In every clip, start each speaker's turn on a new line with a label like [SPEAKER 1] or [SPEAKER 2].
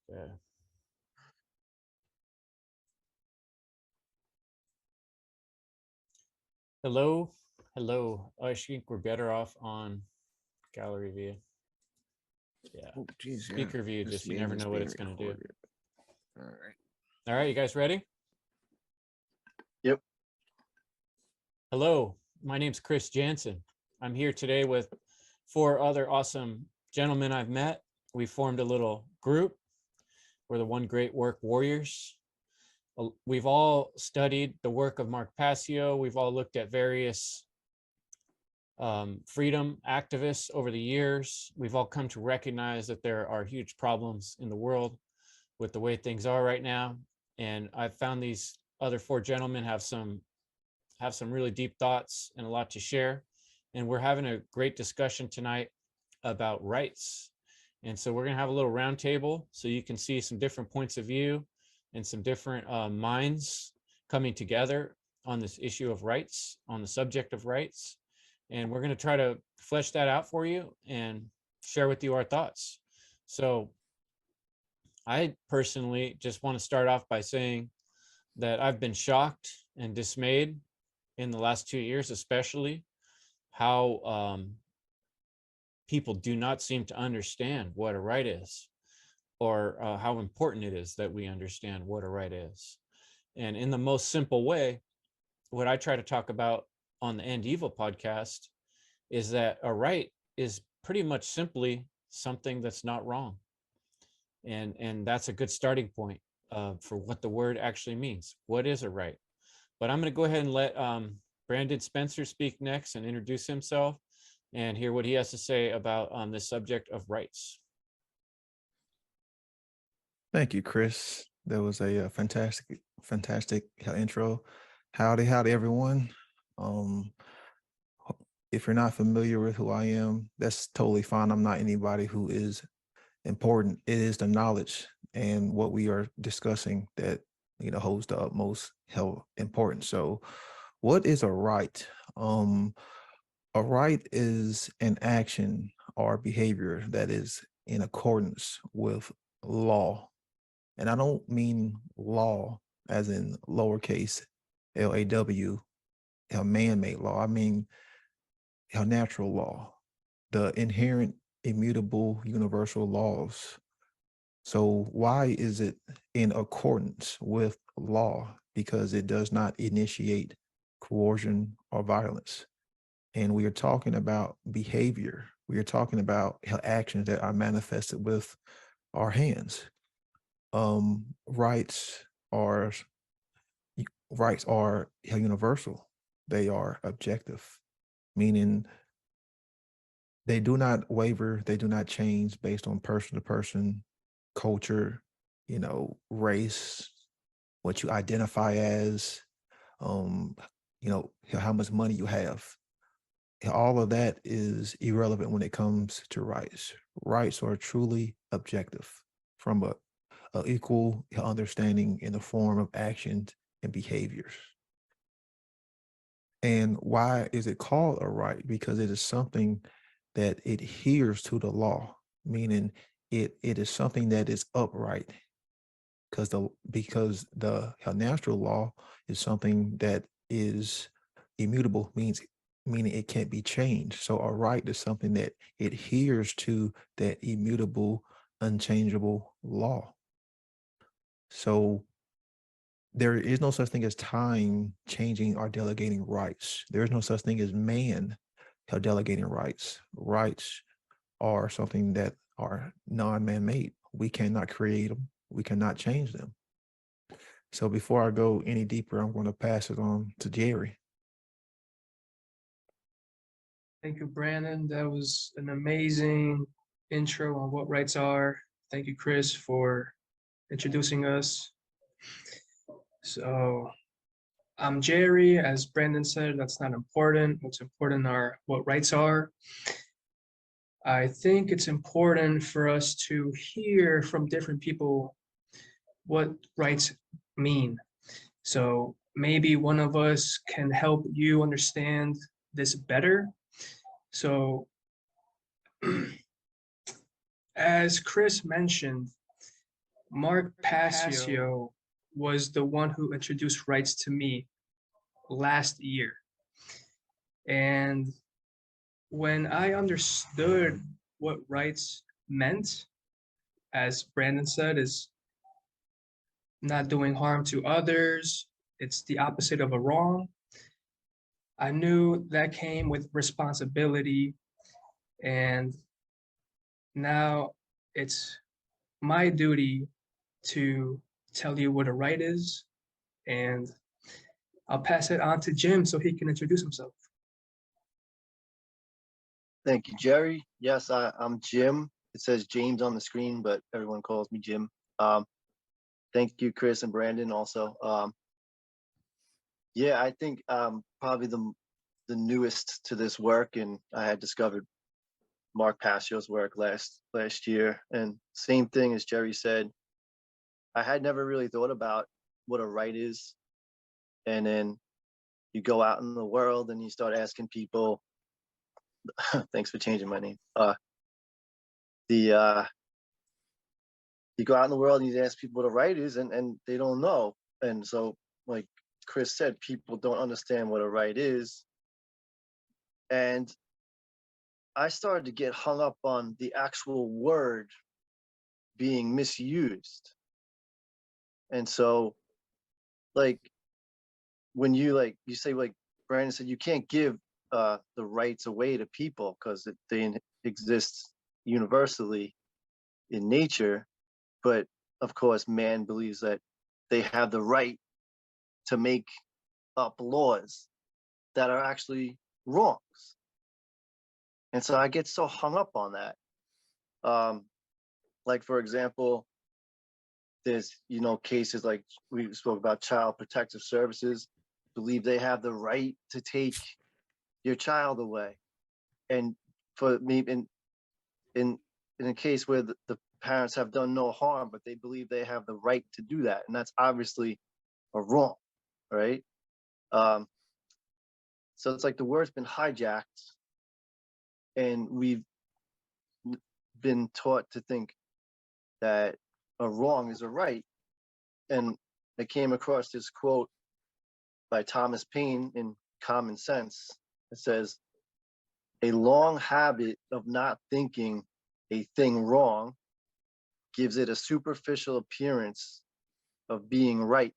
[SPEAKER 1] Yeah. Hello, hello. I think we're better off on gallery view. Yeah.
[SPEAKER 2] Oh, geez,
[SPEAKER 1] Speaker view,
[SPEAKER 2] This
[SPEAKER 1] just you
[SPEAKER 2] meeting
[SPEAKER 1] never
[SPEAKER 2] is
[SPEAKER 1] know what
[SPEAKER 2] being
[SPEAKER 1] it's going to do.
[SPEAKER 2] recorded. All right.
[SPEAKER 1] All right, you guys ready?
[SPEAKER 2] Yep.
[SPEAKER 1] Hello, my name's Chris Jantzen. I'm here today with 4 other awesome gentlemen I've met. We formed a little group. We're the One Great Work Warriors. We've all studied the work of Mark Passio. We've all looked at various freedom activists over the years. We've all come to recognize that there are huge problems in the world with the way things are right now. And I've found these other 4 gentlemen have some really deep thoughts and a lot to share. And we're having a great discussion tonight about rights. And so we're going to have a little round table so you can see some different points of view and some different minds coming together on this issue of rights, on the subject of rights. And we're going to try to flesh that out for you and share with you our thoughts. So I personally just want to start off by saying that I've been shocked and dismayed in the last 2 years, especially how people do not seem to understand what a right is, or how important it is that we understand what a right is. And in the most simple way, what I try to talk about on the End Evil podcast is that a right is pretty much simply something that's not wrong. And that's a good starting point for what the word actually means. What is a right? But I'm going to go ahead and let Brandon Spencer speak next and introduce himself and hear what he has to say about the subject of rights.
[SPEAKER 3] Thank you, Chris. That was a fantastic intro. Howdy, everyone. If you're not familiar with who I am, that's totally fine. I'm not anybody who is important. It is the knowledge and what we are discussing that holds the utmost importance. So, what is a right? A right is an action or behavior that is in accordance with law. And I don't mean law as in lowercase LAW, man-made law. I mean natural law, the inherent, immutable, universal laws. So why is it in accordance with law? Because it does not initiate coercion or violence. And we are talking about behavior. We are talking about actions that are manifested with our hands. Rights are universal. They are objective, meaning they do not waver. They do not change based on person to person, culture, race, what you identify as, how much money you have. All of that is irrelevant when it comes to rights. Rights are truly objective from a equal understanding in the form of actions and behaviors. And why is it called a right? Because it is something that adheres to the law, meaning it is something that is upright. Because the natural law is something that is immutable, meaning it can't be changed. So a right is something that adheres to that immutable, unchangeable law. So there is no such thing as time changing or delegating rights. There is no such thing as man delegating rights. Rights are something that are non-man-made. We cannot create them. We cannot change them. So before I go any deeper, I'm going to pass it on to Jerry.
[SPEAKER 4] Thank you, Brandon. That was an amazing intro on what rights are. Thank you, Chris, for introducing us. So I'm Jerry. As Brandon said, that's not important. What's important are what rights are. I think it's important for us to hear from different people what rights mean. So maybe one of us can help you understand this better. So as Chris mentioned, Mark Passio was the one who introduced rights to me last year. And when I understood what rights meant, as Brandon said, is not doing harm to others, it's the opposite of a wrong. I knew that came with responsibility, and now it's my duty to tell you what a right is, and I'll pass it on to Jim so he can introduce himself.
[SPEAKER 2] Thank you, Jerry. Yes, I'm Jim. It says James on the screen, but everyone calls me Jim. Thank you, Chris and Brandon also. Yeah, I think probably the newest to this work, and I had discovered Mark Passio's work last year. And same thing as Jerry said, I had never really thought about what a right is. And then you go out in the world and you start asking people, thanks for changing my name. You go out in the world and you ask people what a right is, and they don't know. And so, like Chris said, people don't understand what a right is. And I started to get hung up on the actual word being misused. And so, like, when you say, like Brandon said, you can't give the rights away to people because they exist universally in nature. But of course, man believes that they have the right to make up laws that are actually wrongs. And so I get so hung up on that. Like, for example, there's, cases like we spoke about Child Protective Services, believe they have the right to take your child away. And for me, in a case where the parents have done no harm, but they believe they have the right to do that. And that's obviously a wrong, right? So it's like the word's been hijacked, and we've been taught to think that a wrong is a right. And I came across this quote by Thomas Paine in Common Sense. It says, "A long habit of not thinking a thing wrong gives it a superficial appearance of being right."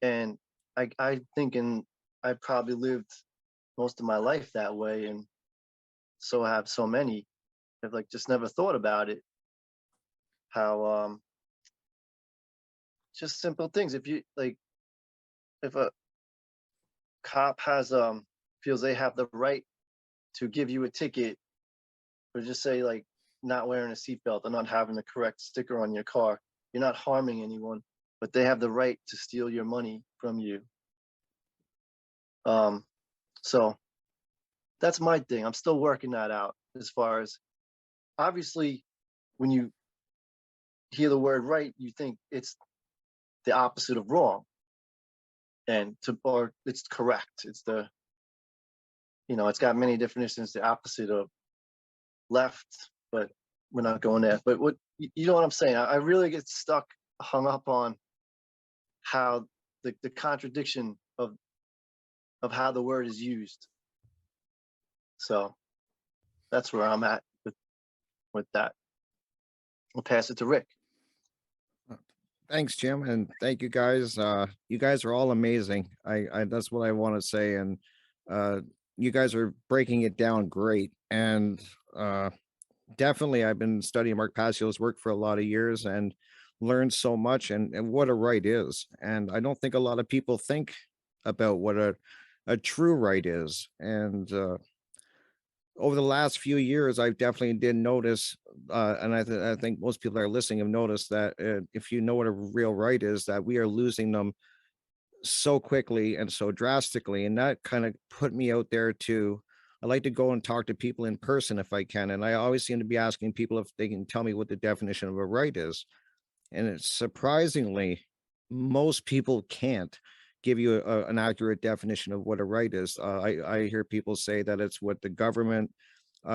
[SPEAKER 2] And I thinking I probably lived most of my life that way, and so have so many. I've just never thought about it. How just simple things. If you if a cop feels they have the right to give you a ticket, or just say not wearing a seatbelt or not having the correct sticker on your car, you're not harming anyone, but they have the right to steal your money from you. So that's my thing. I'm still working that out. As far as, obviously, when you hear the word right, you think it's the opposite of wrong, or it's correct. It's it's got many definitions, the opposite of left, but we're not going there. But you know what I'm saying? I really get hung up on how the contradiction of how the word is used. So that's where I'm at with that. I'll pass it to Rick.
[SPEAKER 5] Thanks, Jim, and thank you guys. You guys are all amazing. I that's what I want to say, and you guys are breaking it down great. And definitely, I've been studying Mark Passio's work for a lot of years and learned so much, and what a right is. And I don't think a lot of people think about what a true right is. And over the last few years, I definitely did notice, and I think most people that are listening have noticed that if you know what a real right is, that we are losing them so quickly and so drastically. And that kind of put me out there I like to go and talk to people in person if I can. And I always seem to be asking people if they can tell me what the definition of a right is. And it's surprisingly, most people can't give you an accurate definition of what a right is. I hear people say that it's what the government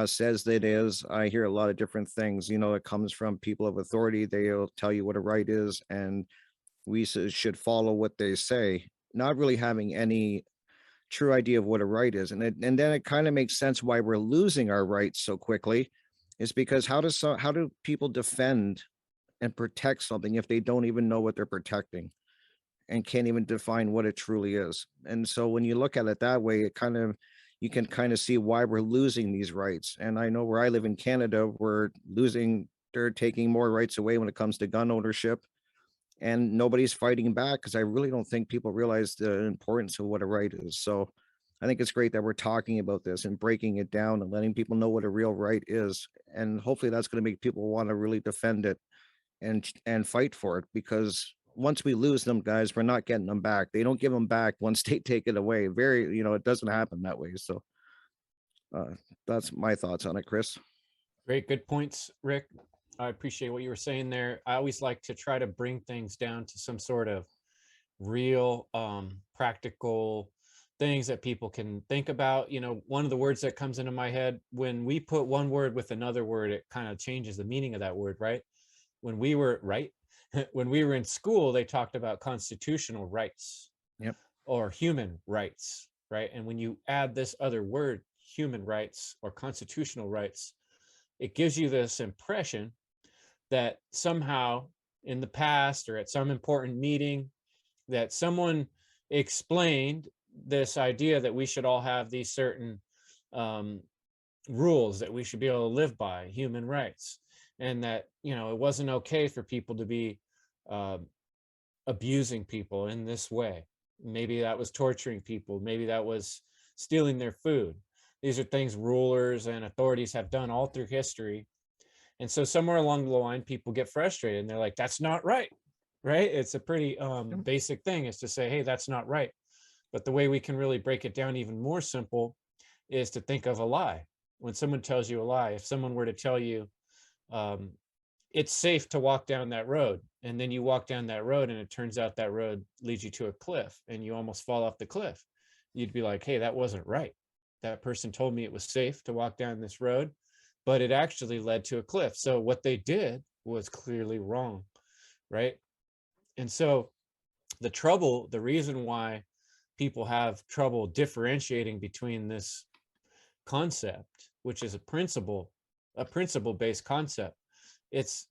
[SPEAKER 5] says that it is. I hear a lot of different things. You know, it comes from people of authority. They'll tell you what a right is, and we should follow what they say, not really having any true idea of what a right is. And then it kind of makes sense why we're losing our rights so quickly, is because how do people defend and protect something if they don't even know what they're protecting and can't even define what it truly is? And so when you look at it that way, it kind of, you can kind of see why we're losing these rights. And I know where I live in Canada, they're taking more rights away when it comes to gun ownership, and nobody's fighting back because I really don't think people realize the importance of what a right is. So I think it's great that we're talking about this and breaking it down and letting people know what a real right is. And hopefully that's going to make people want to really defend it and fight for it, because once we lose them, guys, we're not getting them back. They don't give them back once they take it away. It doesn't happen that way. So uh, that's my thoughts on it, Chris.
[SPEAKER 1] Great, good points, Rick. I appreciate what you were saying there. I always like to try to bring things down to some sort of real, practical things that people can think about. One of the words that comes into my head, when we put one word with another word, it kind of changes the meaning of that word, right? When we were when we were in school, they talked about constitutional rights.
[SPEAKER 5] Yep.
[SPEAKER 1] Or human rights, right? And when you add this other word, human rights or constitutional rights, it gives you this impression that somehow in the past or at some important meeting that someone explained this idea that we should all have these certain rules that we should be able to live by, human rights, and that it wasn't okay for people to be abusing people in this way. Maybe that was torturing people, maybe that was stealing their food. These are things rulers and authorities have done all through history. And so somewhere along the line, people get frustrated and they're like, that's not right. Right. It's a pretty basic thing, is to say, hey, that's not right. But the way we can really break it down even more simple is to think of a lie. When someone tells you a lie, if someone were to tell you it's safe to walk down that road, and then you walk down that road and it turns out that road leads you to a cliff and you almost fall off the cliff, you'd be like, hey, that wasn't right. That person told me it was safe to walk down this road, but it actually led to a cliff. So what they did was clearly wrong, right? And so the reason why people have trouble differentiating between this concept, which is a principle-based concept, it's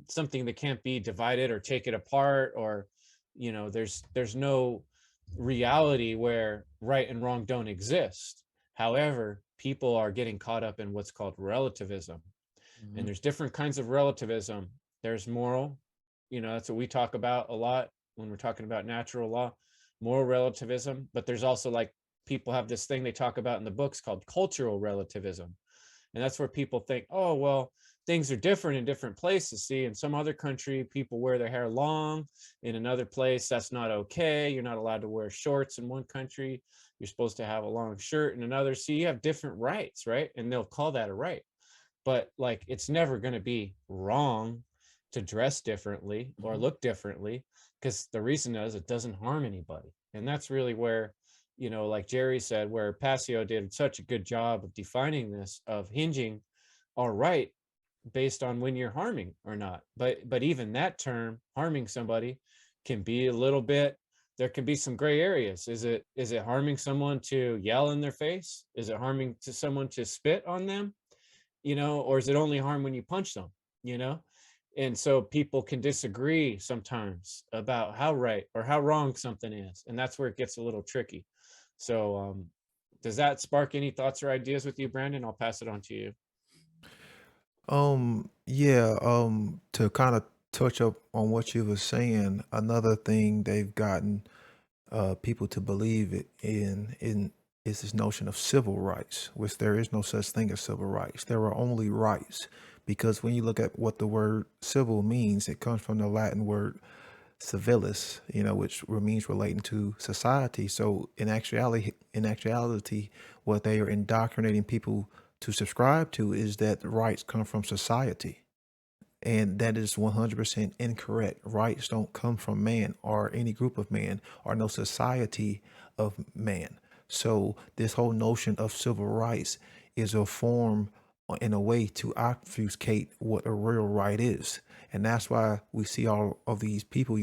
[SPEAKER 1] something that can't be divided or taken apart, or there's no reality where right and wrong don't exist. However, people are getting caught up in what's called relativism. And there's different kinds of relativism. There's moral, that's what we talk about a lot when we're talking about natural law, moral relativism. But there's also, like, people have this thing they talk about in the books called cultural relativism. And that's where people think, oh, well, things are different in different places. See, in some other country, people wear their hair long. In another place, that's not okay. You're not allowed to wear shorts in one country. You're supposed to have a long shirt in another. So you have different rights, right? And they'll call that a right. But, like, it's never going to be wrong to dress differently or look differently, because the reason is it doesn't harm anybody. And that's really where, like Jerry said, where Passio did such a good job of defining this, of hinging our right based on when you're harming or not. But even that term, harming somebody, can be a little bit, there can be some gray areas. Is it harming someone to yell in their face? Is it harming to someone to spit on them? Or is it only harm when you punch them? And so people can disagree sometimes about how right or how wrong something is, and that's where it gets a little tricky. So does that spark any thoughts or ideas with you, Brandon? I'll pass it on to you.
[SPEAKER 3] Yeah, to kind of touch up on what you were saying, another thing they've gotten people to believe in is this notion of civil rights, which there is no such thing as civil rights. There are only rights, because when you look at what the word civil means, it comes from the Latin word civilis, which means relating to society. So in actuality, what they are indoctrinating people to subscribe to is that rights come from society. And that is 100% incorrect. Rights don't come from man or any group of man or no society of man. So this whole notion of civil rights is a form in a way to obfuscate what a real right is. And that's why we see all of these people,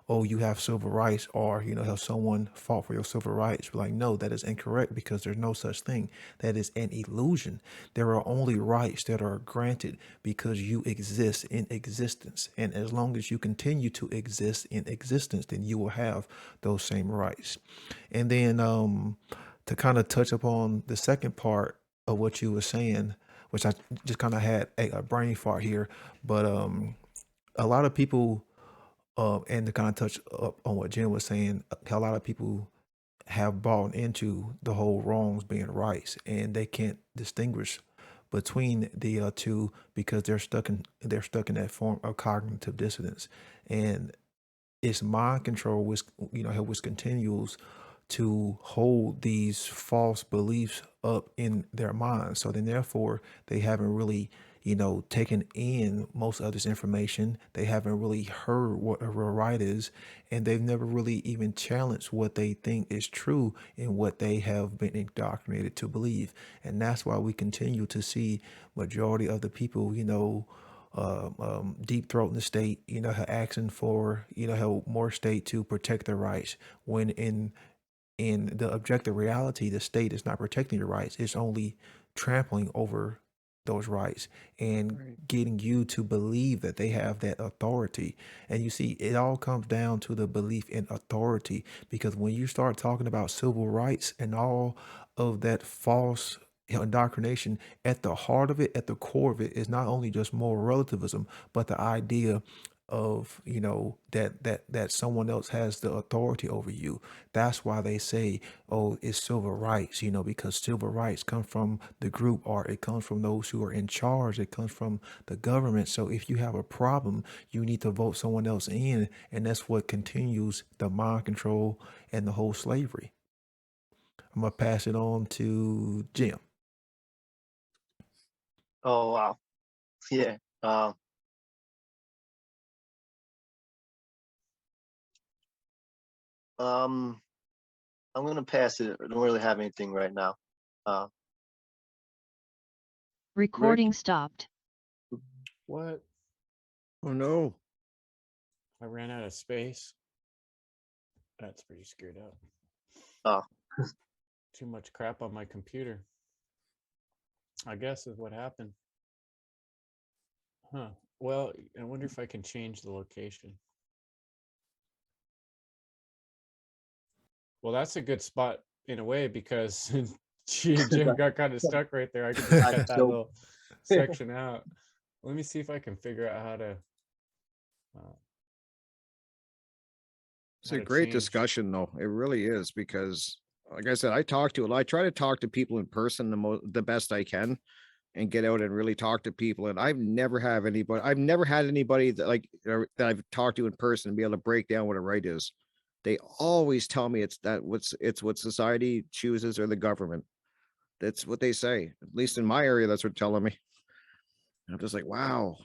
[SPEAKER 3] oh, you have civil rights, or, have someone fought for your civil rights. We're like, no, that is incorrect, because there's no such thing. That is an illusion. There are only rights that are granted because you exist in existence. And as long as you continue to exist in existence, then you will have those same rights. And then to kind of touch upon the second part of what you were saying, which I just kind of had a brain fart here, but a lot of people, and to kind of touch up on what Jim was saying, a lot of people have bought into the whole wrongs being rights, and they can't distinguish between the two, because they're stuck in that form of cognitive dissonance. And it's mind control, which continues to hold these false beliefs up in their minds. So then, therefore, they haven't really, taken in most of this information. They haven't really heard what a real right is, and they've never really even challenged what they think is true in what they have been indoctrinated to believe. And that's why we continue to see majority of the people, deep throat in the state, asking for, more state to protect their rights, when in the objective reality, the state is not protecting your rights. It's only trampling over those rights and
[SPEAKER 5] Right.
[SPEAKER 3] getting you to believe that they have that authority. And you see, it all comes down to the belief in authority, because when you start talking about civil rights and all of that false indoctrination, at the heart of it, at the core of it, is not only just moral relativism, but the idea of, that someone else has the authority over you. That's why they say, oh, it's civil rights, because civil rights come from the group, or it comes from those who are in charge, it comes from the government. So if you have a problem, you need to vote someone else in, and that's what continues the mind control and the whole slavery. I'm gonna pass it on to Jim.
[SPEAKER 2] Oh wow. Yeah. Um, I'm gonna pass it. I don't really have anything right now. Uh, Rick,
[SPEAKER 6] Recording stopped.
[SPEAKER 1] What?
[SPEAKER 5] Oh no.
[SPEAKER 1] I ran out of space. That's pretty screwed up.
[SPEAKER 2] oh,
[SPEAKER 1] Too much crap on my computer, I guess, is what happened. Huh. Well, I wonder if I can change the location. Well, that's a good spot in a way, because Jim got kind of stuck right there. I could just cut that
[SPEAKER 2] so
[SPEAKER 1] little section out. Let me see if I can figure out how to
[SPEAKER 5] It's
[SPEAKER 1] how
[SPEAKER 5] a
[SPEAKER 1] to
[SPEAKER 5] great
[SPEAKER 1] change.
[SPEAKER 5] discussion, though. It really is, because, like I said, I try to talk to people in person the best I can, and get out and really talk to people. And I've never had anybody that that I've talked to in person be able to break down what a right is. They always tell me it's what society chooses, or the government. That's what they say. At least in my area, that's what they're telling me. And I'm just like, wow.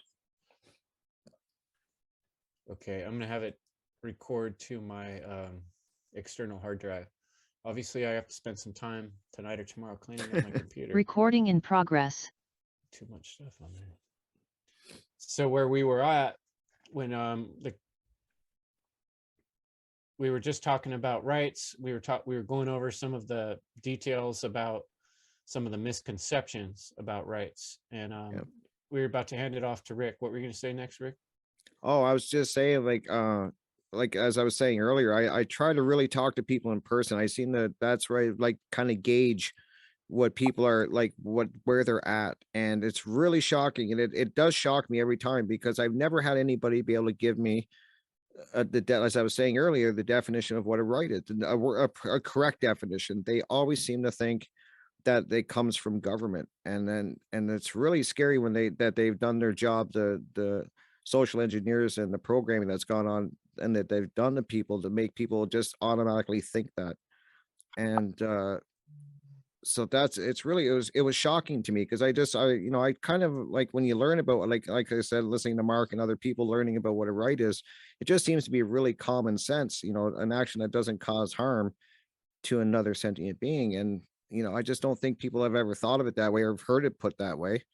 [SPEAKER 1] Okay, I'm gonna have it record to my external hard drive. Obviously, I have to spend some time tonight or tomorrow cleaning up my computer.
[SPEAKER 6] Recording in progress.
[SPEAKER 1] Too much stuff on there. So where we were at when we were just talking about rights, we were going over some of the details about some of the misconceptions about rights, and
[SPEAKER 5] Yep.
[SPEAKER 1] we were about to hand it off to Rick. What were you going to say next, Rick?
[SPEAKER 5] Oh, I was just saying, like as I was saying earlier, I try to really talk to people in person. I seen that's right, like kind of gauge what people are like, where they're at. And it's really shocking. And it does shock me every time, because I've never had anybody be able to give me as I was saying earlier, the definition of what a right is, a correct definition. They always seem to think that it comes from government, and it's really scary when they've done their job, the social engineers and the programming that's gone on, and that they've done to people to make people just automatically think that. And so it was shocking to me, because I kind of like, when you learn about, like I said, listening to Mark and other people, learning about what a right is, it just seems to be really common sense, an action that doesn't cause harm to another sentient being. And I just don't think people have ever thought of it that way or have heard it put that way.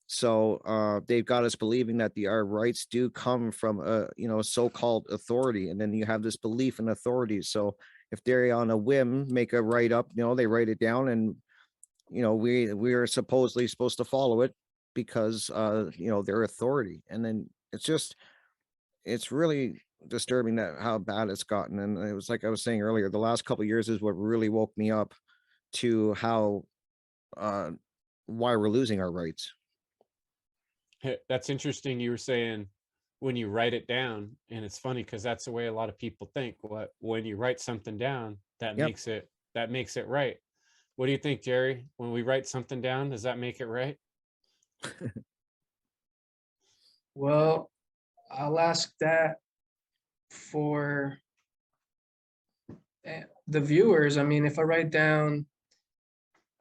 [SPEAKER 5] So they've got us believing that our rights do come from a so-called authority, and then you have this belief in authority. So if they're on a whim make a write up, they write it down, and we are supposedly supposed to follow it because their authority. And then it's really disturbing that how bad it's gotten. And it was like I was saying earlier, the last couple of years is what really woke me up to how uh why we're losing our rights.
[SPEAKER 1] That's interesting. You were saying when you write it down, and it's funny because that's the way a lot of people think. When you write something down, that
[SPEAKER 5] Yep.
[SPEAKER 1] makes it right. What do you think, Jerry? When we write something down, does that make it right?
[SPEAKER 4] Well, I'll ask that for the viewers. I mean, if I write down,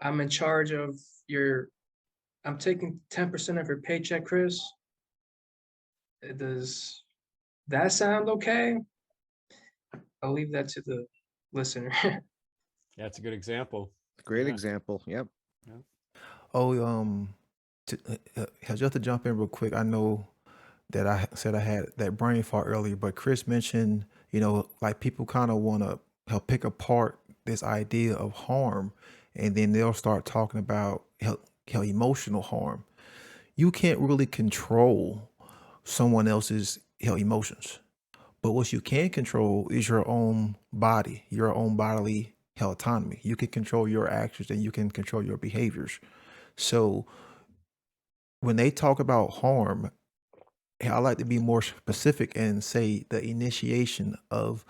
[SPEAKER 4] I'm in charge of I'm taking 10% of your paycheck, Chris. Does that sound okay? I'll leave that to the listener.
[SPEAKER 1] That's a good example.
[SPEAKER 5] Great
[SPEAKER 1] Yeah.
[SPEAKER 5] example. Yep.
[SPEAKER 3] Oh, just to jump in real quick, I know that I said I had that brain fart earlier, but Chris mentioned, like people kind of want to help pick apart this idea of harm, and then they'll start talking about how emotional harm. You can't really control someone else's emotions, but what you can control is your own body, your own bodily autonomy. You can control your actions and you can control your behaviors. So when they talk about harm, I like to be more specific and say the initiation of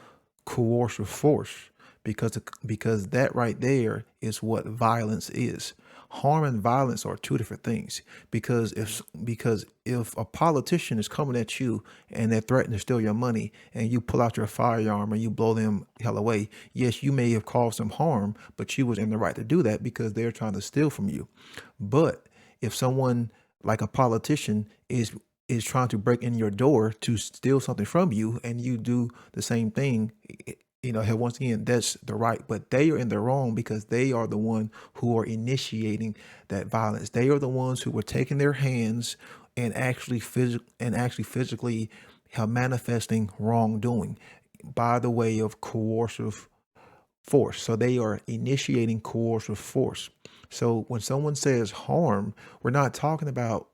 [SPEAKER 3] coercive force, because that right there is what violence is. Harm and violence are two different things. Because if a politician is coming at you and they're threatening to steal your money, and you pull out your firearm and you blow them hell away, yes, you may have caused some harm, but you was in the right to do that because they're trying to steal from you. But if someone like a politician is trying to break in your door to steal something from you, and you do the same thing, once again, that's the right, but they are in the wrong because they are the one who are initiating that violence. They are the ones who were taking their hands and actually physically manifesting wrongdoing by the way of coercive force. So they are initiating coercive force. So when someone says harm, we're not talking about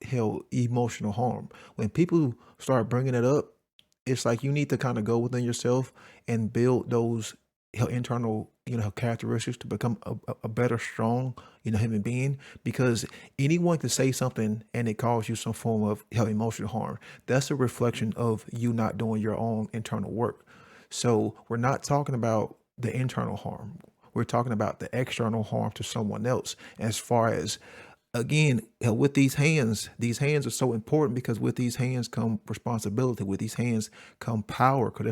[SPEAKER 3] emotional harm. When people start bringing it up, it's like you need to kind of go within yourself and build those internal characteristics to become a better, strong human being. Because anyone can say something and it cause you some form of emotional harm. That's a reflection of you not doing your own internal work. So we're not talking about the internal harm. We're talking about the external harm to someone else. As far as, again, with these hands are so important because with these hands come responsibility. With these hands come power, because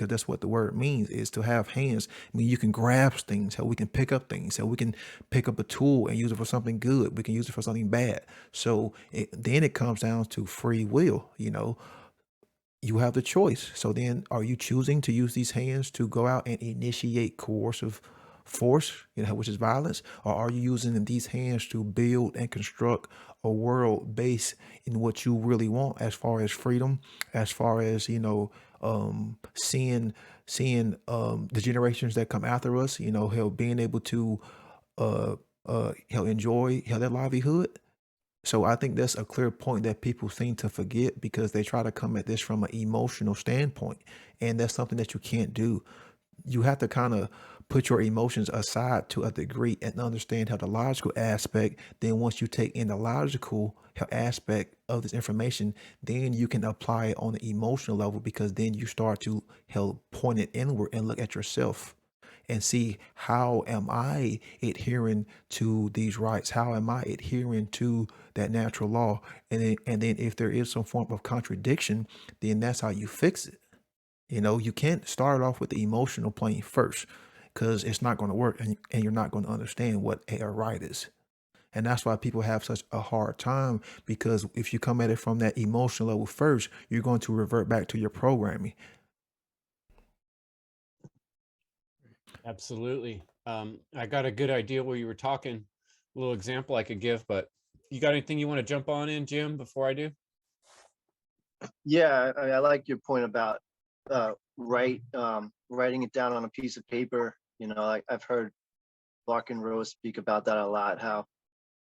[SPEAKER 3] that's what the word means, is to have hands. I mean, you can grasp things, how we can pick up things, how we can pick up a tool and use it for something good. We can use it for something bad. So then it comes down to free will. You have the choice. So then are you choosing to use these hands to go out and initiate coercive force, which is violence? Or are you using these hands to build and construct a world based in what you really want, as far as freedom, as far as, seeing the generations that come after us, being able to enjoy their livelihood? So I think that's a clear point that people seem to forget because they try to come at this from an emotional standpoint. And that's something that you can't do. You have to kind of put your emotions aside to a degree and understand how the logical aspect. Then once you take in the logical aspect of this information, then you can apply it on the emotional level, because then you start to point it inward and look at yourself and see, how am I adhering to these rights? How am I adhering to that natural law? And then if there is some form of contradiction, then that's how you fix it. You can't start off with the emotional plane first, because it's not going to work, and you're not going to understand what a right is. And that's why people have such a hard time, because if you come at it from that emotional level first, you're going to revert back to your programming.
[SPEAKER 1] Absolutely. I got a good idea where you were talking, a little example I could give, but you got anything you want to jump on in, Jim, before I do?
[SPEAKER 2] Yeah, I like your point about writing it down on a piece of paper. You know, I've heard Lark and Rose speak about that a lot. How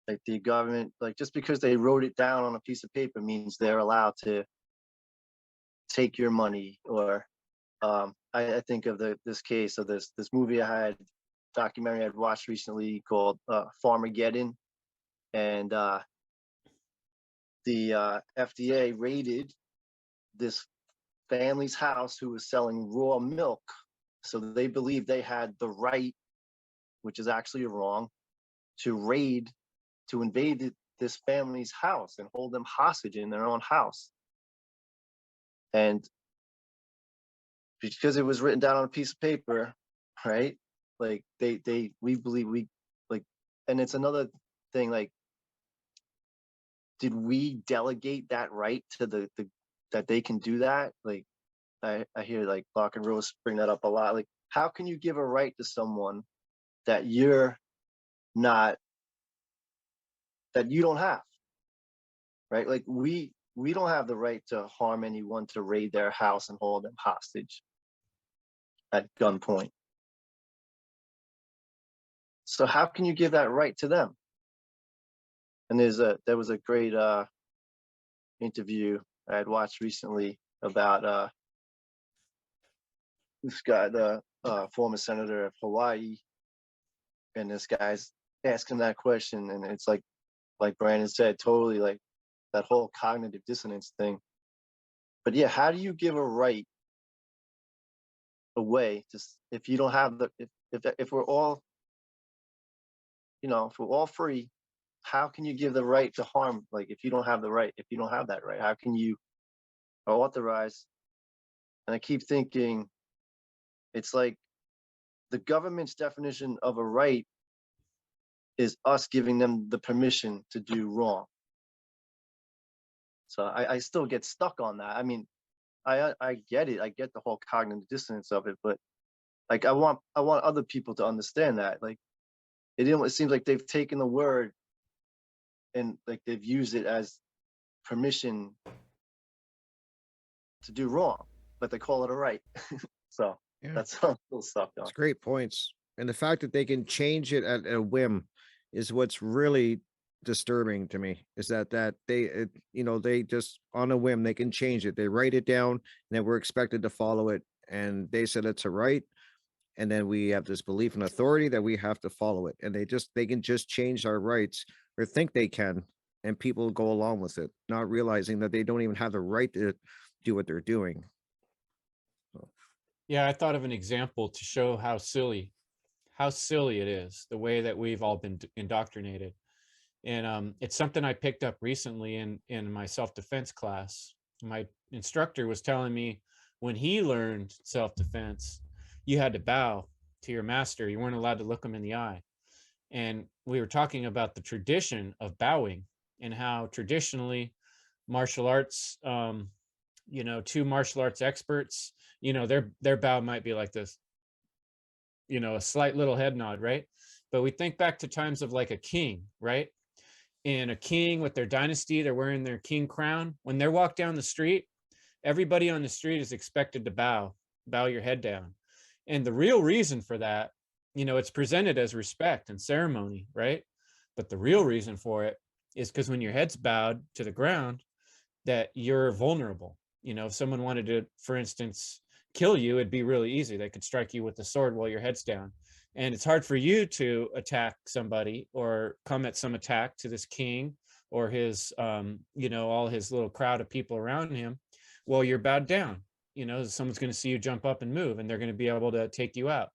[SPEAKER 2] like the government, like just because they wrote it down on a piece of paper means they're allowed to take your money. Or I think of this case of this movie documentary I'd watched recently called Farmageddon, and the FDA raided this family's house who was selling raw milk. So they believed they had the right, which is actually wrong, to invade this family's house and hold them hostage in their own house. And because it was written down on a piece of paper, right? Like we believe we like, and it's another thing, like, did we delegate that right to that they can do that? Like, I hear like Lark and Rose bring that up a lot. Like, how can you give a right to someone that you're not, that you don't have, right? Like we don't have the right to harm anyone, to raid their house and hold them hostage at gunpoint. So how can you give that right to them? And there was a great interview I had watched recently about this guy, the former senator of Hawaii, and this guy's asking that question, and it's like Brandon said, totally like that whole cognitive dissonance thing. But yeah, how do you give a right away just if you don't have the if we're all, you know, if we're all free, how can you give the right to harm? Like, if you don't have the right, if you don't have that right, how can you authorize? And I keep thinking, it's like the government's definition of a right is us giving them the permission to do wrong. So I still get stuck on that. I mean, I get it. I get the whole cognitive dissonance of it, but like I want other people to understand that. Like, it seems like they've taken the word and like they've used it as permission to do wrong, but they call it a right. So
[SPEAKER 5] Yeah,
[SPEAKER 2] that's how I'm still stuck on.
[SPEAKER 5] it's great points. And the fact that they can change it at a whim is what's really disturbing to me, is that you know, they just on a whim they can change it. They write it down and then we're expected to follow it, and they said it's a right, and then we have this belief in authority that we have to follow it, and they can just change our rights, or think they can, and people go along with it, not realizing that they don't even have the right to do what they're doing.
[SPEAKER 1] Yeah, I thought of an example to show how silly it is, the way that we've all been indoctrinated. And it's something I picked up recently in my self-defense class. My instructor was telling me when he learned self-defense, you had to bow to your master. You weren't allowed to look him in the eye. And we were talking about the tradition of bowing and how traditionally martial arts, you know, two martial arts experts, you know, their bow might be like this, you know, a slight little head nod, right? But we think back to times of like a king, right? And a king with their dynasty, they're wearing their king crown. When they walk down the street, everybody on the street is expected to bow your head down. And the real reason for that, you know, it's presented as respect and ceremony, right? But the real reason for it is because when your head's bowed to the ground, that you're vulnerable. You know, if someone wanted to, for instance, kill you, it'd be really easy. They could strike you with a sword while your head's down. And it's hard for you to attack somebody or come at some attack to this king or his, you know, all his little crowd of people around him while you're bowed down. You know, someone's going to see you jump up and move, and they're going to be able to take you out.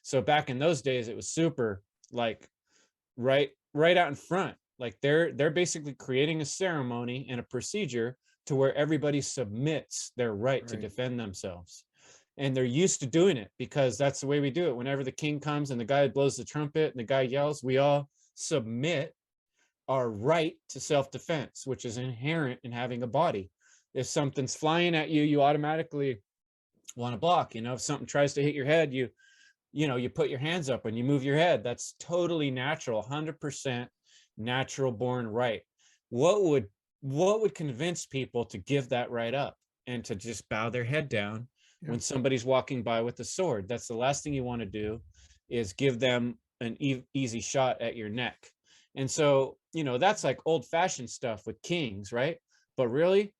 [SPEAKER 1] So back in those days, it was super like right out in front. Like they're basically creating a ceremony and a procedure to where everybody submits their right to defend themselves. And they're used to doing it because that's the way we do it. Whenever the king comes and the guy blows the trumpet and the guy yells, we all submit our right to self-defense, which is inherent in having a body. If something's flying at you, you automatically want to block. You know, if something tries to hit your head, you you put your hands up and you move your head. That's totally natural, 100% natural born right. What would convince people to give that right up and to just bow their head down when somebody's walking by with a sword? That's the last thing you want to do, is give them an easy shot at your neck. And so, that's like old fashioned stuff with kings, right? But really,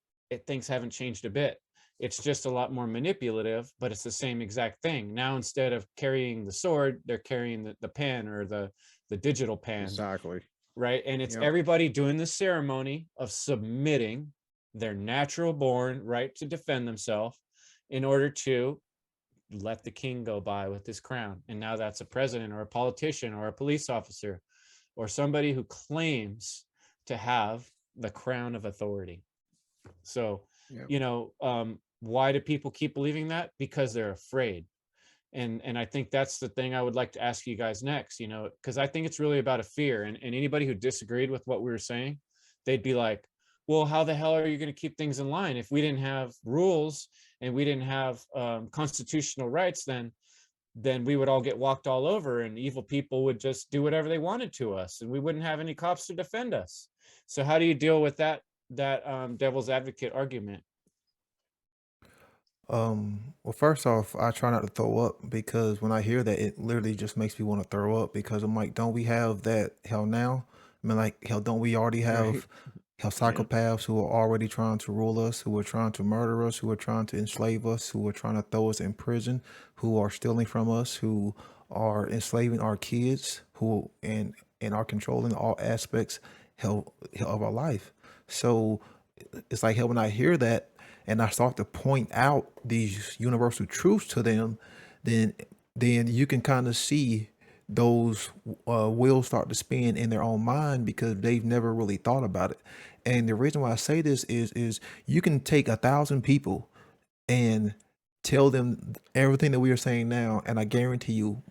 [SPEAKER 1] things haven't changed a bit. It's just a lot more manipulative, but it's the same exact thing. Now, instead of carrying the sword, they're carrying the pen, or the digital pen.
[SPEAKER 5] Exactly.
[SPEAKER 1] Right. And it's
[SPEAKER 5] Yep.
[SPEAKER 1] everybody doing the ceremony of submitting their natural born right to defend themselves in order to let the king go by with his crown. And now that's a president or a politician or a police officer or somebody who claims to have the crown of authority. So,
[SPEAKER 5] Yep.
[SPEAKER 1] why do people keep believing that? Because they're afraid. And I think that's the thing I would like to ask you guys next, because I think it's really about a fear. And anybody who disagreed with what we were saying, they'd be like, well, how the hell are you going to keep things in line? If we didn't have rules and we didn't have constitutional rights, then we would all get walked all over, and evil people would just do whatever they wanted to us, and we wouldn't have any cops to defend us. So how do you deal with that devil's advocate argument?
[SPEAKER 3] Well, first off, I try not to throw up, because when I hear that, it literally just makes me want to throw up, because I'm like, don't we have that hell now? I mean, like, hell, don't we already
[SPEAKER 5] Right.
[SPEAKER 3] have hell psychopaths who are already trying to rule us, who are trying to murder us, who are trying to enslave us, who are trying to throw us in prison, who are stealing from us, who are enslaving our kids, who and are controlling all aspects hell of our life. So it's like hell, when I hear that and I start to point out these universal truths to them, then you can kind of see those wheels start to spin in their own mind, because they've never really thought about it. And the reason why I say this is you can take 1,000 people and tell them everything that we are saying now, and I guarantee you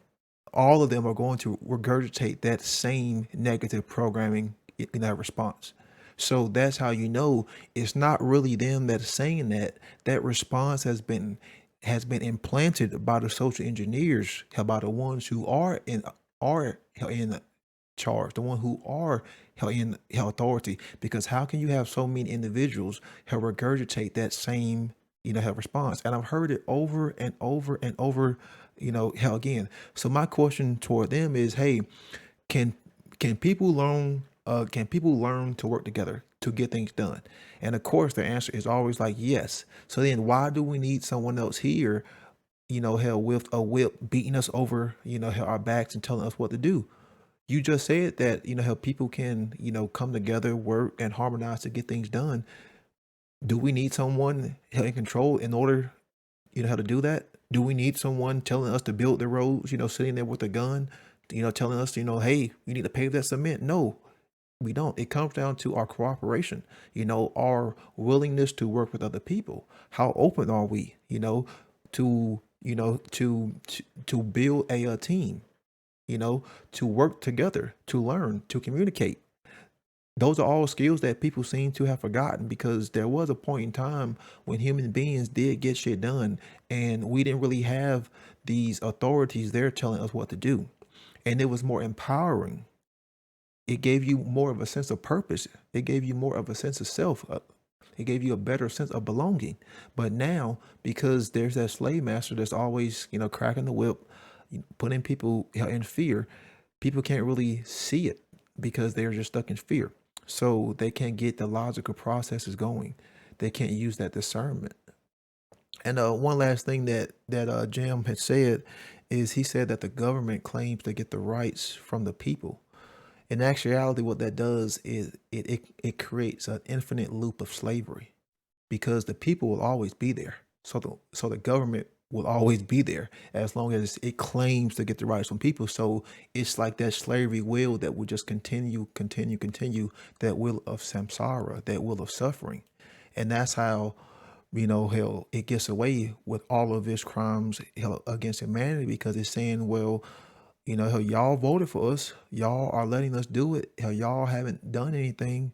[SPEAKER 3] all of them are going to regurgitate that same negative programming in that response. So that's how you know it's not really them that's saying that. That response has been implanted by the social engineers, by the ones who are in charge, the one who are in authority. Because how can you have so many individuals who regurgitate that same have response? And I've heard it over and over and over, hell again. So my question toward them is, hey, can people learn to work together to get things done? And of course the answer is always like yes. So then why do we need someone else here, hell, with a whip beating us over, hell, our backs and telling us what to do? You just said that, how people can, come together, work and harmonize to get things done. Do we need someone held in control in order, how to do that? Do we need someone telling us to build the roads, sitting there with a gun, telling us, hey, you need to pave that cement? No, we don't. It comes down to our cooperation, our willingness to work with other people. How open are we, to build a team, to work together, to learn, to communicate. Those are all skills that people seem to have forgotten, because there was a point in time when human beings did get shit done, and we didn't really have these authorities there telling us what to do. And it was more empowering. It gave you more of a sense of purpose. It gave you more of a sense of self. It gave you a better sense of belonging. But now, because there's that slave master that's always, cracking the whip, putting people in fear, people can't really see it because they're just stuck in fear. So they can't get the logical processes going. They can't use that discernment. And one last thing that Jam had said is, he said that the government claims to get the rights from the people. In actuality, what that does is it creates an infinite loop of slavery, because the people will always be there. So the government will always be there as long as it claims to get the rights from people. So it's like that slavery wheel that will just continue, that wheel of samsara, that wheel of suffering. And that's how, hell, it gets away with all of its crimes, hell, against humanity, because it's saying, well, hell, y'all voted for us. Y'all are letting us do it. Hell, y'all haven't done anything.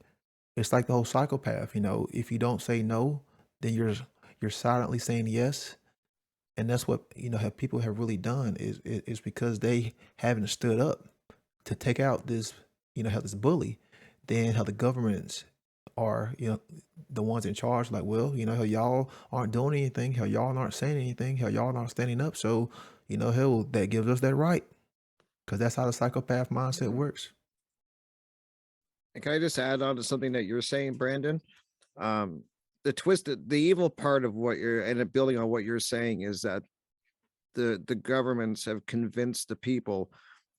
[SPEAKER 3] It's like the whole psychopath, if you don't say no, then you're silently saying yes. And that's what, have people have really done is because they haven't stood up to take out this, how this bully, then how the governments are, the ones in charge, like, well, how y'all aren't doing anything, how y'all aren't saying anything, how y'all aren't standing up. So, hell, that gives us that right. Because that's how the psychopath mindset works.
[SPEAKER 5] And can I just add on to something that you're saying, Brandon? The evil part of what you're, and building on what you're saying, is that the governments have convinced the people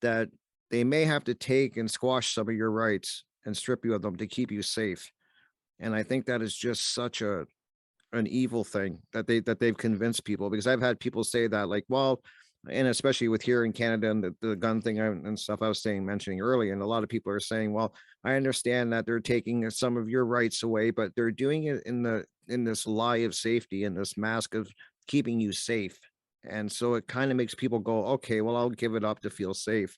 [SPEAKER 5] that they may have to take and squash some of your rights and strip you of them to keep you safe. And I think that is just such an evil thing that they've convinced people, because I've had people say that, like, well, and especially with here in Canada and the gun thing and stuff I was mentioning earlier, and a lot of people are saying, well, I understand that they're taking some of your rights away, but they're doing it in this lie of safety, in this mask of keeping you safe. And so it kind of makes people go, okay, well, I'll give it up to feel safe.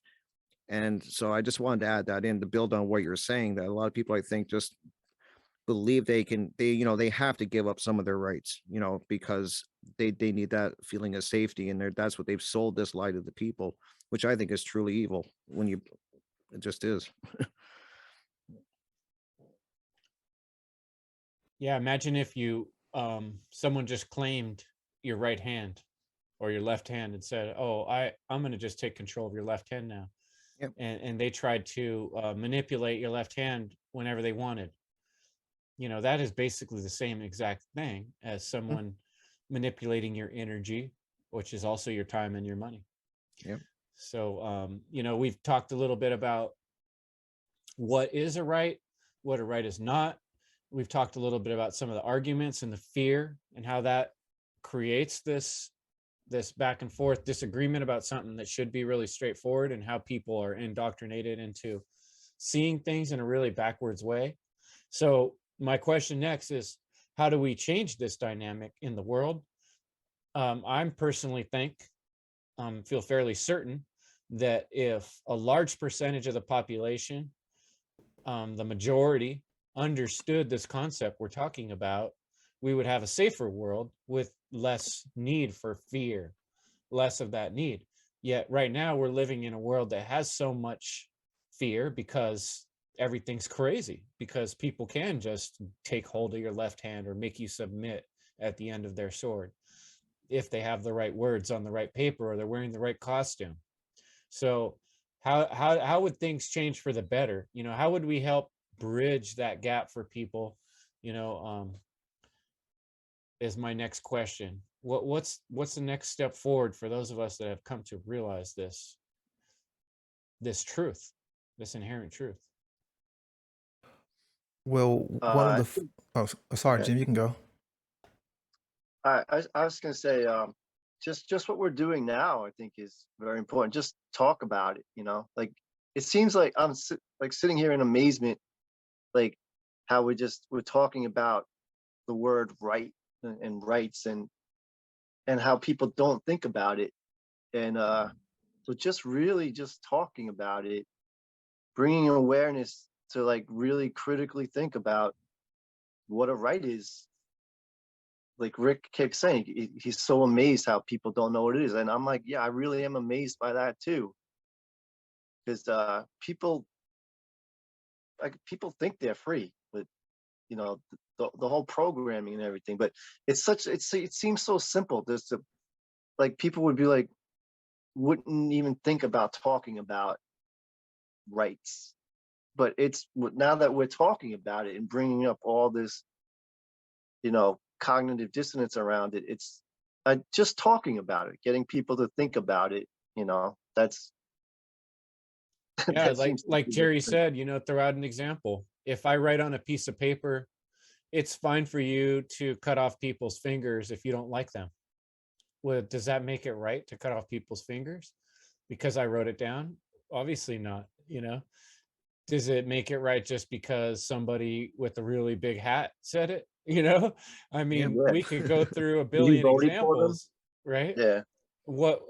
[SPEAKER 5] And so I just wanted to add that in to build on what you're saying, that a lot of people, I think, just believe they have to give up some of their rights, because they need that feeling of safety, and that's what they've sold this lie to the people, which I think is truly evil. It just is.
[SPEAKER 1] Yeah, imagine if you someone just claimed your right hand or your left hand and said, "Oh, I'm going to just take control of your left hand now."
[SPEAKER 5] Yep.
[SPEAKER 1] And they tried to manipulate your left hand whenever they wanted. That is basically the same exact thing as someone manipulating your energy, which is also your time and your money.
[SPEAKER 5] Yep.
[SPEAKER 1] So, we've talked a little bit about what is a right, what a right is not. We've talked a little bit about some of the arguments and the fear and how that creates this back and forth disagreement about something that should be really straightforward, and how people are indoctrinated into seeing things in a really backwards way. So my question next is, how do we change this dynamic in the world? I'm personally feel fairly certain that if a large percentage of the population, the majority, understood this concept we're talking about, we would have a safer world with less need for fear, less of that need. Yet right now we're living in a world that has so much fear because everything's crazy, because people can just take hold of your left hand or make you submit at the end of their sword if they have the right words on the right paper or they're wearing the right costume. So how would things change for the better? How would we help bridge that gap for people? Is my next question. What's the next step forward for those of us that have come to realize this truth, this inherent truth?
[SPEAKER 3] Well, one of sorry,
[SPEAKER 2] okay.
[SPEAKER 3] Jim, you can go.
[SPEAKER 2] I was going to say, just what we're doing now, I think, is very important. Just talk about it. Like, it seems like I'm sitting here in amazement, like how we're talking about the word right and rights, and how people don't think about it. And so just really just talking about it, bringing awareness to, like, really critically think about what a right is. Like Rick kept saying, he's so amazed how people don't know what it is. And I'm like, yeah, I really am amazed by that too. Because people think they're free with, the whole programming and everything. But it seems so simple. Like, people would be like, wouldn't even think about talking about rights. But it's now that we're talking about it and bringing up all this, cognitive dissonance around it, it's just talking about it, getting people to think about it. That's
[SPEAKER 1] Yeah,
[SPEAKER 2] that
[SPEAKER 1] like Jerry said, throw out an example. If I write on a piece of paper, it's fine for you to cut off people's fingers if you don't like them. Well, does that make it right to cut off people's fingers because I wrote it down? Obviously not. Does it make it right just because somebody with a really big hat said it? I mean,
[SPEAKER 2] Yeah.
[SPEAKER 1] we could go through a
[SPEAKER 2] Were you
[SPEAKER 1] billion
[SPEAKER 2] voting for them?
[SPEAKER 1] examples, right?
[SPEAKER 2] Yeah.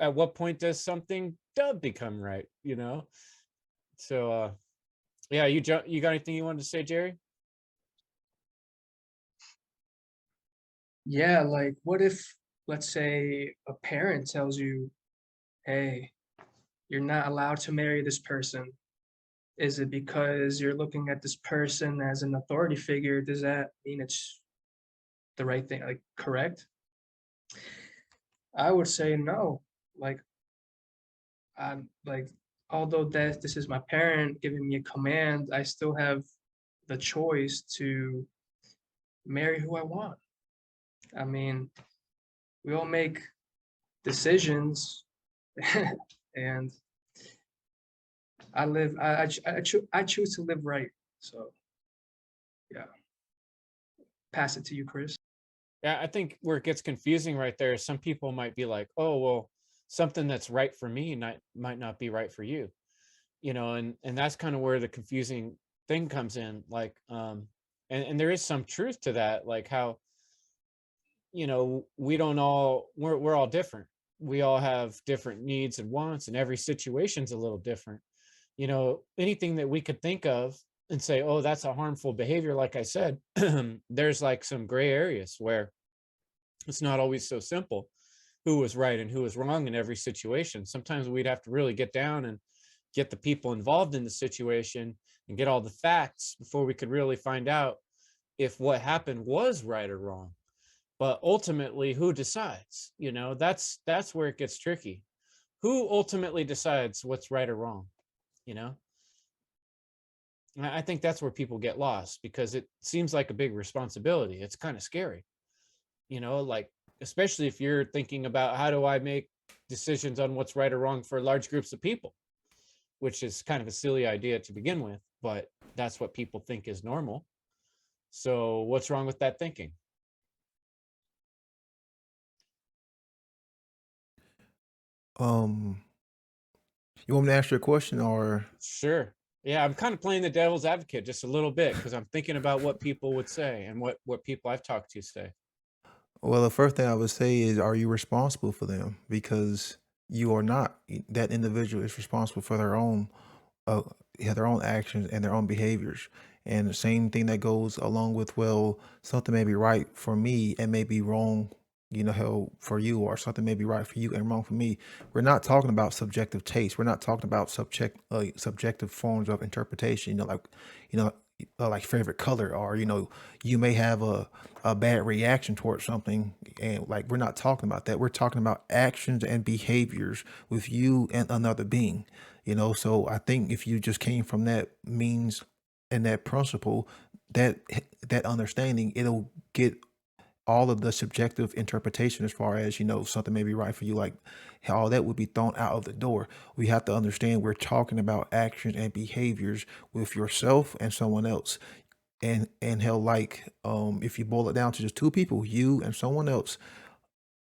[SPEAKER 1] At what point does something become right? So yeah, you got anything you wanted to say, Jerry?
[SPEAKER 4] Yeah, like what if, let's say a parent tells you, hey, you're not allowed to marry this person. Is it because you're looking at this person as an authority figure? Does that mean it's the right thing, like correct? I would say no. Like, I'm like, although that this is my parent giving me a command, I still have the choice to marry who I want. I mean, we all make decisions, and I choose to live right. So yeah, pass it to you, Chris.
[SPEAKER 1] Yeah, I think where it gets confusing right there is some people might be like, oh, well, something that's right for me might not be right for you, and that's kind of where the confusing thing comes in. Like, and there is some truth to that, like how, we don't all, we're all different. We all have different needs and wants, and every situation's a little different. Anything that we could think of and say, oh, that's a harmful behavior, like I said, there's like some gray areas where it's not always so simple who was right and who was wrong in every situation. Sometimes we'd have to really get down and get the people involved in the situation and get all the facts before we could really find out if what happened was right or wrong. But ultimately, who decides? That's where it gets tricky. Who ultimately decides what's right or wrong? you know I think that's where people get lost, because it seems like a big responsibility. It's kind of scary, like, especially if you're thinking about, how do I make decisions on what's right or wrong for large groups of people, which is kind of a silly idea to begin with, but that's what people think is normal. So what's wrong with that thinking?
[SPEAKER 3] Um, you want me to ask you a question or?
[SPEAKER 1] Sure. Yeah, I'm kind of playing the devil's advocate just a little bit, because I'm thinking about what people would say and what people I've talked to say.
[SPEAKER 3] Well, the first thing I would say is, are you responsible for them? Because you are not. That individual is responsible for uh, their own actions and their own behaviors. And the same thing that goes along with, well, something may be right for me and may be wrong, how for you, or something may be right for you and wrong for me. We're not talking about subjective taste. We're not talking about subjective forms of interpretation. You know, like favorite color, or you may have a bad reaction towards something, and like we're not talking about that. We're talking about actions and behaviors with you and another being. So I think if you just came from that means and that principle, that that understanding, it'll get all of the subjective interpretation as far as, something may be right for you, like how all that would be thrown out of the door. We have to understand we're talking about actions and behaviors with yourself and someone else. And hell, like, if you boil it down to just two people, you and someone else,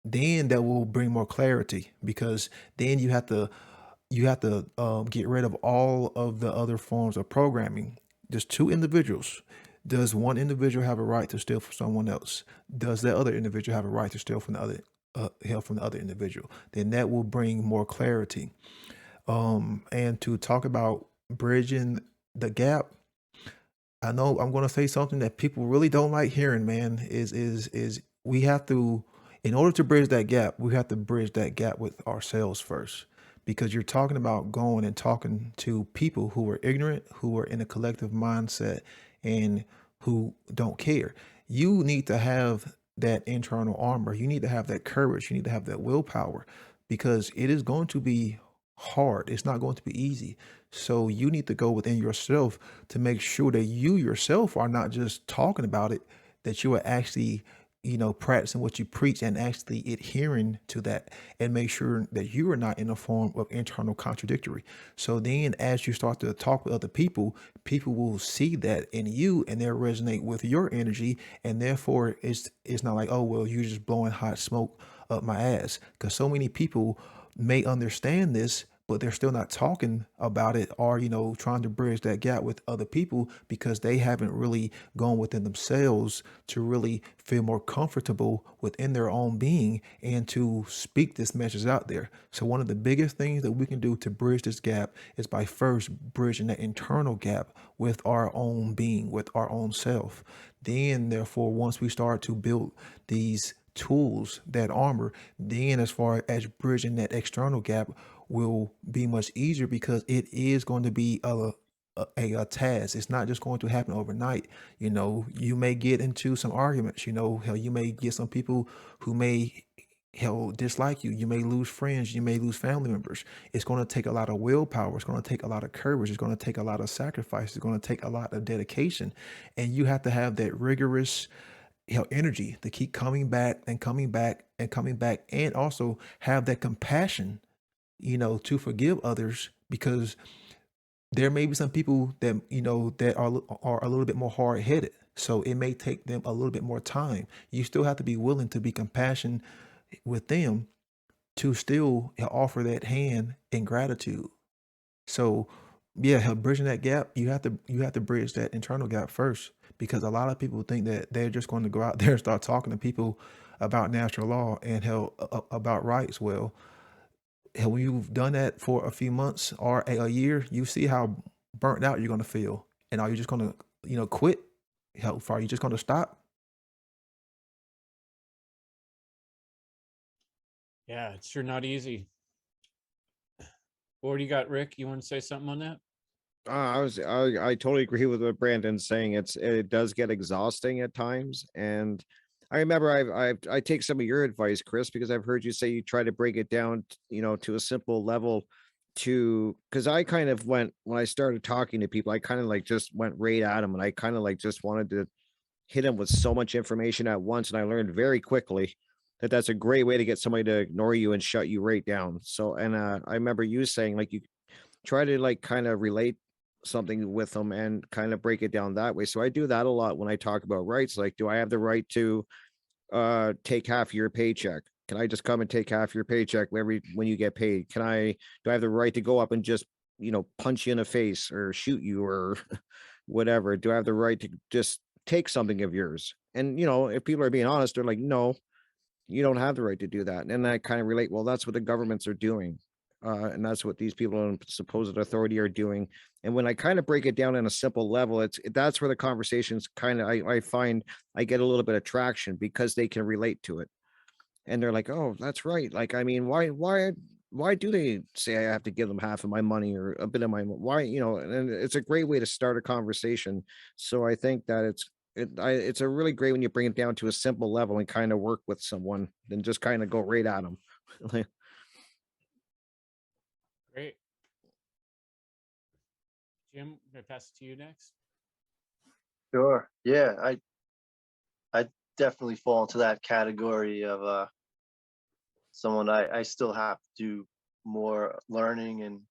[SPEAKER 3] then that will bring more clarity, because then you have to get rid of all of the other forms of programming. Just two individuals. Does one individual have a right to steal from someone else? Does that other individual have a right to steal from the other, help from the other individual? Then that will bring more clarity. And to talk about bridging the gap, I know I'm going to say something that people really don't like hearing, man. Is we have to, in order to bridge that gap, we have to bridge that gap with ourselves first, because you're talking about going and talking to people who are ignorant, who are in a collective mindset, and who don't care. You need to have that internal armor. You need to have that courage. You need to have that willpower, because it is going to be hard. It's not going to be easy. So you need to go within yourself to make sure that you yourself are not just talking about it, that you are actually, practicing what you preach and actually adhering to that, and make sure that you are not in a form of internal contradictory. So then as you start to talk with other people, people will see that in you and they'll resonate with your energy. And therefore it's not like, oh, well, you're just blowing hot smoke up my ass. Because so many people may understand this, but they're still not talking about it, or trying to bridge that gap with other people, because they haven't really gone within themselves to really feel more comfortable within their own being and to speak this message out there. So one of the biggest things that we can do to bridge this gap is by first bridging that internal gap with our own being, with our own self. Then therefore, once we start to build these tools, that armor, then as far as bridging that external gap will be much easier because it is going to be a task. It's not just going to happen overnight. You know, you may get into some arguments. You know, hell, you may get some people who may hell dislike you. You may lose friends. You may lose family members. It's going to take a lot of willpower. It's going to take a lot of courage. It's going to take a lot of sacrifice. It's going to take a lot of dedication, and you have to have that rigorous energy to keep coming back and coming back and coming back, and also have that compassion, you know, to forgive others, because there may be some people that, you know, that are a little bit more hard-headed, so it may take them a little bit more time. You still have to be willing to be compassionate with them, to still offer that hand in gratitude. So yeah, bridging that gap, you have to bridge that internal gap first, because a lot of people think that they're just going to go out there and start talking to people about natural law and hell about rights. Well, hell, when you've done that for a few months or a year, you see how burnt out you're going to feel. And are you just going to, you know, quit? Hell, are you just going to stop?
[SPEAKER 1] Yeah, it's sure not easy. What do you got, Rick? You want to say something on that?
[SPEAKER 5] I totally agree with what Brandon's saying. It does get exhausting at times, and I remember I take some of your advice, Chris, because I've heard you say you try to break it down, you know, to a simple level. To because I kind of went when I started talking to people, I kind of like just went right at them, and I kind of like just wanted to hit them with so much information at once, and I learned very quickly that that's a great way to get somebody to ignore you and shut you right down. So, and I remember you saying like you try to like kind of relate something with them and kind of break it down that way. So I do that a lot when I talk about rights. Like, do I have the right to take half your paycheck? Can I just come and take half your paycheck every when you get paid? Do I have the right to go up and just, you know, punch you in the face or shoot you or whatever? Do I have the right to just take something of yours? And you know, if people are being honest, they're like, no, you don't have the right to do that. And I kind of relate, well, that's what the governments are doing. And that's what these people in supposed authority are doing. And when I kind of break it down in a simple level, that's where the conversations kind of I find I get a little bit of traction because they can relate to it. And they're like, oh, that's right. Like, I mean, why do they say I have to give them half of my money or a bit of my why, you know, and it's a great way to start a conversation. So I think that it's a really great when you bring it down to a simple level and kind of work with someone and just kind of go right at them.
[SPEAKER 1] Great. Jim, can I pass it to you next?
[SPEAKER 2] Sure. Yeah, I definitely fall into that category of someone I still have to do more learning and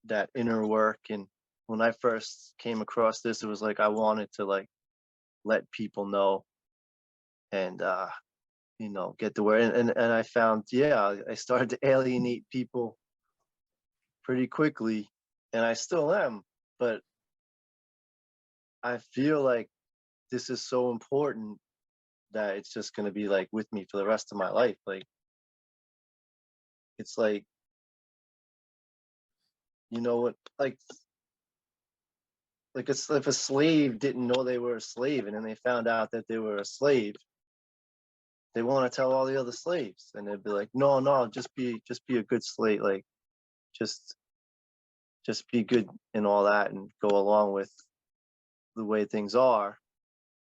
[SPEAKER 2] that inner work. And when I first came across this, it was like I wanted to like let people know and you know, get the word. And I found, yeah, I started to alienate people pretty quickly, and I still am, but I feel like this is so important that it's just going to be like with me for the rest of my life. Like it's like, you know what, like it's if a slave didn't know they were a slave and then they found out that they were a slave, they want to tell all the other slaves, and they'd be like, no, just be a good slave, like just just be good and all that and go along with the way things are.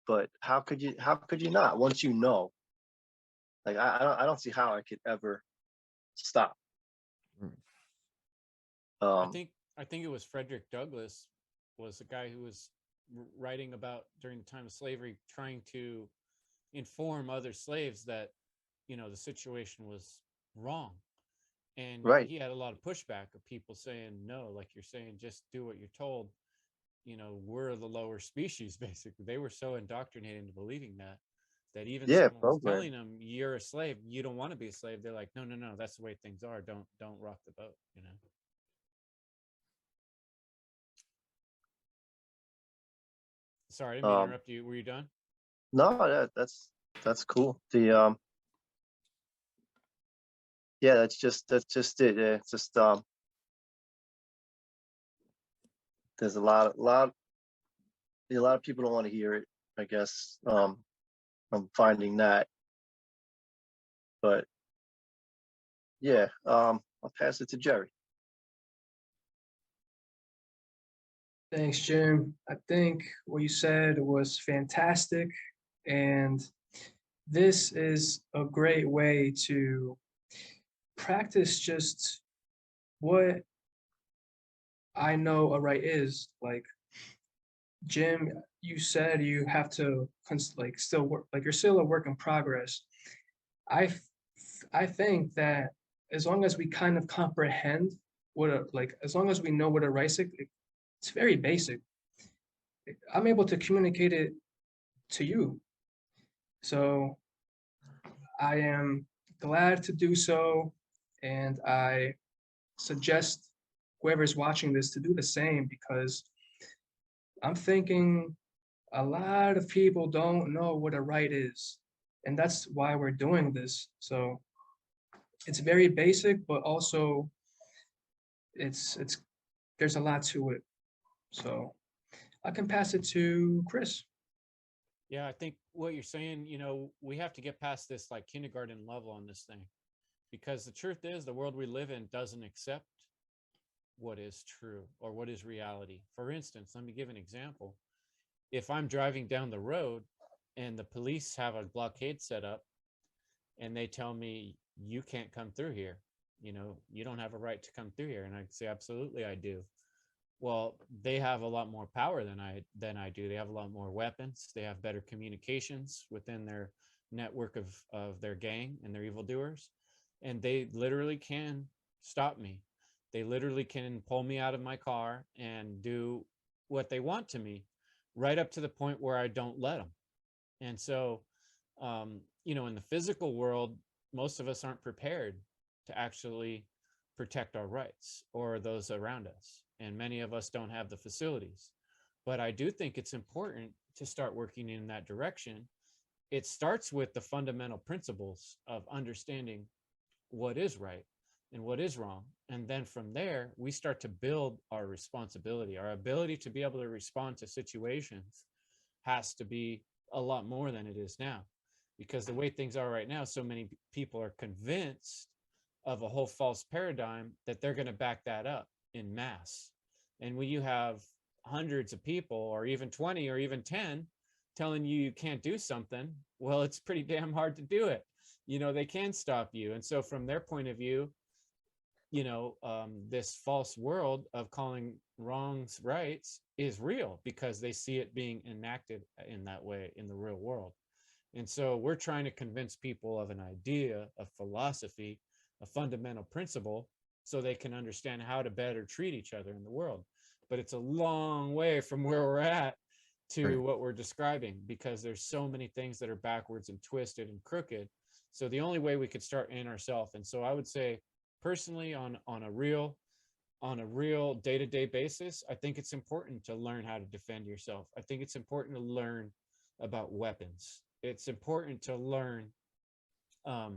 [SPEAKER 2] But how could you not once you know? Like I don't see how I could ever stop.
[SPEAKER 5] Mm.
[SPEAKER 1] I
[SPEAKER 2] Um,
[SPEAKER 1] think I think it was Frederick Douglass was a guy who was writing about during the time of slavery, trying to inform other slaves that, you know, the situation was wrong. And
[SPEAKER 2] right.
[SPEAKER 1] he had a lot of pushback of people saying, no, like you're saying, just do what you're told. You know, we're the lower species. Basically, they were so indoctrinated into believing that even
[SPEAKER 2] Yeah,
[SPEAKER 1] someone was
[SPEAKER 2] program.
[SPEAKER 1] telling them you're a slave, you don't want to be a slave, they're like, no, that's the way things are, don't rock the boat, you know. Sorry, I didn't mean to
[SPEAKER 2] Um,
[SPEAKER 1] interrupt you. Were you done?
[SPEAKER 2] no, that's cool. The yeah, that's just it. Yeah, it's just there's a lot of people don't want to hear it. I guess I'm finding that, But yeah, I'll pass it to Jerry.
[SPEAKER 4] Thanks, Jim. I think what you said was fantastic. And this is a great way to practice just what I know a right is. Like, Jim, you said you have to like still work, like you're still a work in progress. I think that as long as we kind of comprehend what a, like, as long as we know what a right is, it's very basic. I'm able to communicate it to you. So I am glad to do so. And I suggest whoever's watching this to do the same, because I'm thinking a lot of people don't know what a right is. And that's why we're doing this. So it's very basic, but also it's there's a lot to it. So I can pass it to Chris.
[SPEAKER 1] Yeah, I think what you're saying, we have to get past this like kindergarten level on this thing, because the truth is the world we live in doesn't accept what is true or what is reality. For instance, let me give an example. If I'm driving down the road and the police have a blockade set up and they tell me you can't come through here, you don't have a right to come through here, and I say absolutely I do. Well, they have a lot more power than I do. They have a lot more weapons. They have better communications within their network of their gang and their evildoers, and they literally can stop me. They literally can pull me out of my car and do what they want to me, right up to the point where I don't let them. And so, in the physical world, most of us aren't prepared to actually protect our rights or those around us. And many of us don't have the facilities. But I do think it's important to start working in that direction. It starts with the fundamental principles of understanding what is right and what is wrong. And then from there, we start to build our responsibility. Our ability to be able to respond to situations has to be a lot more than it is now. Because the way things are right now, so many people are convinced of a whole false paradigm that they're going to back that up in mass. And when you have hundreds of people, or even 20 or even 10 telling you can't do something, well, it's pretty damn hard to do it. They can stop you. And so from their point of view, this false world of calling wrongs rights is real, because they see it being enacted in that way in the real world. And so we're trying to convince people of an idea, a philosophy, a fundamental principle, so they can understand how to better treat each other in the world. But it's a long way from where we're at to what we're describing, because there's so many things that are backwards and twisted and crooked. So the only way we could start in ourselves. And so I would say, personally, on a real day-to-day basis, I think it's important to learn how to defend yourself. I think it's important to learn about weapons. It's important to learn a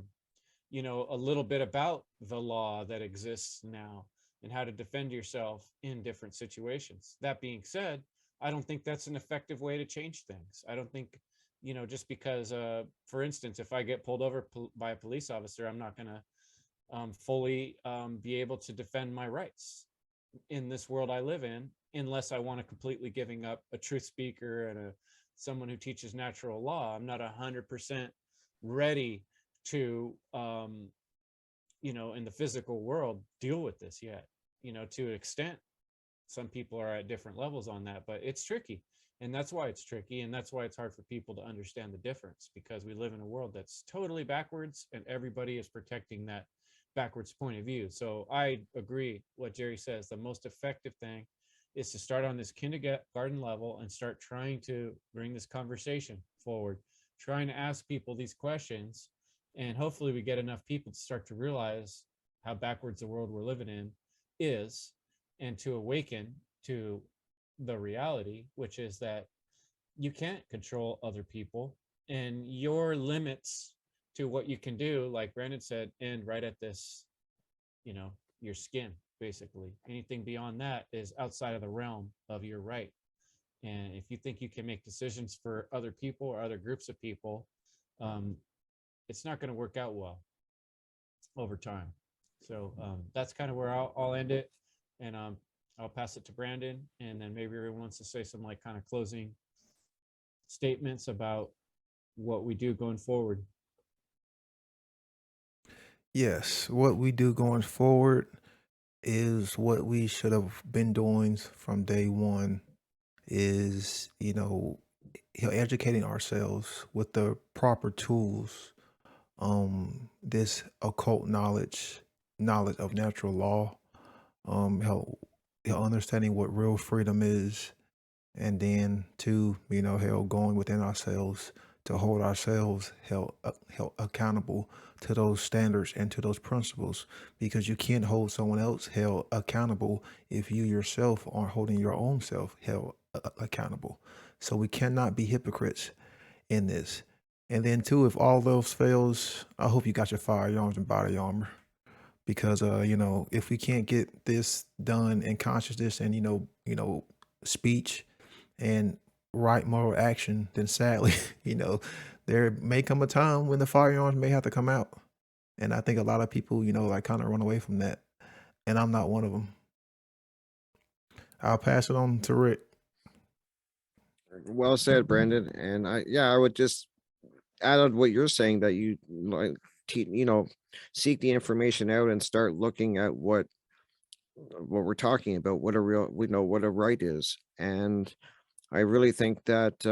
[SPEAKER 1] little bit about the law that exists now and how to defend yourself in different situations. That being said, I don't think that's an effective way to change things. I don't think, just because, for instance, if I get pulled over by a police officer, I'm not going to fully be able to defend my rights in this world I live in, unless I want to completely giving up a truth speaker and someone who teaches natural law. I'm not 100% ready to in the physical world deal with this yet. To an extent, some people are at different levels on that, but it's tricky. And that's why it's tricky, and that's why it's hard for people to understand the difference, because we live in a world that's totally backwards, and everybody is protecting that backwards point of view. So I agree what Jerry says. The most effective thing is to start on this kindergarten level and start trying to bring this conversation forward, trying to ask people these questions. And hopefully we get enough people to start to realize how backwards the world we're living in is, and to awaken to the reality, which is that you can't control other people, and your limits to what you can do, like Brandon said, end right at this, your skin. Basically, anything beyond that is outside of the realm of your right. And if you think you can make decisions for other people or other groups of people, it's not going to work out well. over time. So that's kind of where I'll end it, and I'll pass it to Brandon, and then maybe everyone wants to say some like kind of closing statements about what we do going forward.
[SPEAKER 3] Yes, what we do going forward is what we should have been doing from day one is, educating ourselves with the proper tools, this occult knowledge of natural law, help, understanding what real freedom is, and then to going within ourselves to hold ourselves held accountable to those standards and to those principles, because you can't hold someone else held accountable if you yourself aren't holding your own self held accountable. So we cannot be hypocrites in this. And then too, if all those fails, I hope you got your firearms and body armor, because if we can't get this done in consciousness and speech and right moral action, then sadly, there may come a time when the firearms may have to come out. And I think a lot of people, like kind of run away from that. And I'm not one of them. I'll pass it on to Rick.
[SPEAKER 5] Well said, Brandon. And I would just add on what you're saying, that you like, seek the information out and start looking at what we're talking about, what a real, what a right is. And I really think that,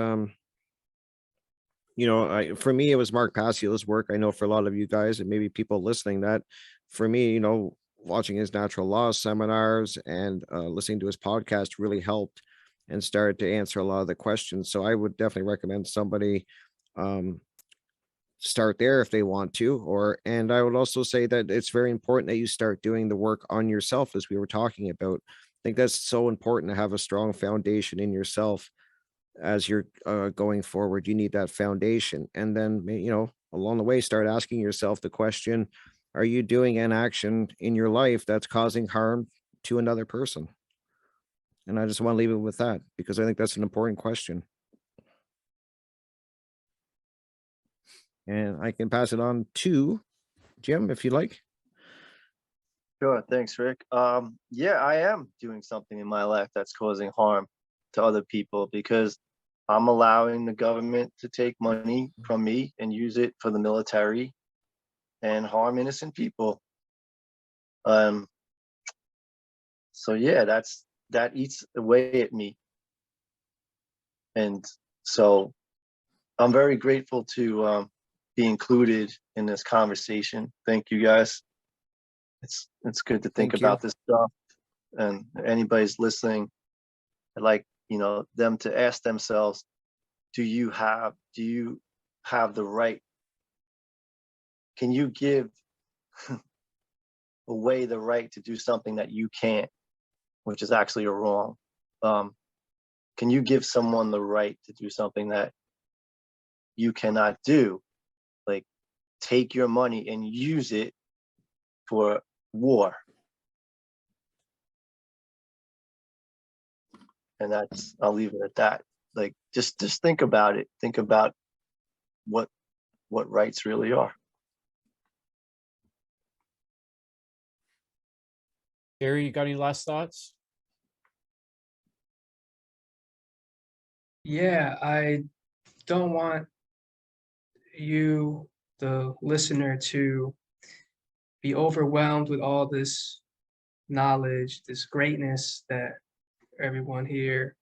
[SPEAKER 5] for me, it was Mark Passio's work. I know for a lot of you guys and maybe people listening, that for me, watching his natural law seminars and listening to his podcast really helped and started to answer a lot of the questions. So I would definitely recommend somebody start there if they want to. And I would also say that it's very important that you start doing the work on yourself, as we were talking about. I think that's so important, to have a strong foundation in yourself as you're going forward. You need that foundation, and then along the way, start asking yourself the question: are you doing an action in your life that's causing harm to another person? And I just want to leave it with that, because I think that's an important question. And I can pass it on to Jim if you like.
[SPEAKER 2] Sure, thanks, Rick. Yeah, I am doing something in my life that's causing harm to other people, because I'm allowing the government to take money from me and use it for the military and harm innocent people. So yeah, that eats away at me. And so I'm very grateful to be included in this conversation. Thank you, guys. It's good to think
[SPEAKER 5] Thank you.
[SPEAKER 2] about this stuff. And anybody's listening, I'd like them to ask themselves, do you have the right? Can you give away the right to do something that you can't, which is actually a wrong? Can you give someone the right to do something that you cannot do? Like, take your money and use it for war. And I'll leave it at that. Like, just think about it. Think about what rights really are.
[SPEAKER 1] Gary, you got any last thoughts?
[SPEAKER 4] Yeah, I don't want you, the listener, to be overwhelmed with all this knowledge, this greatness that everyone here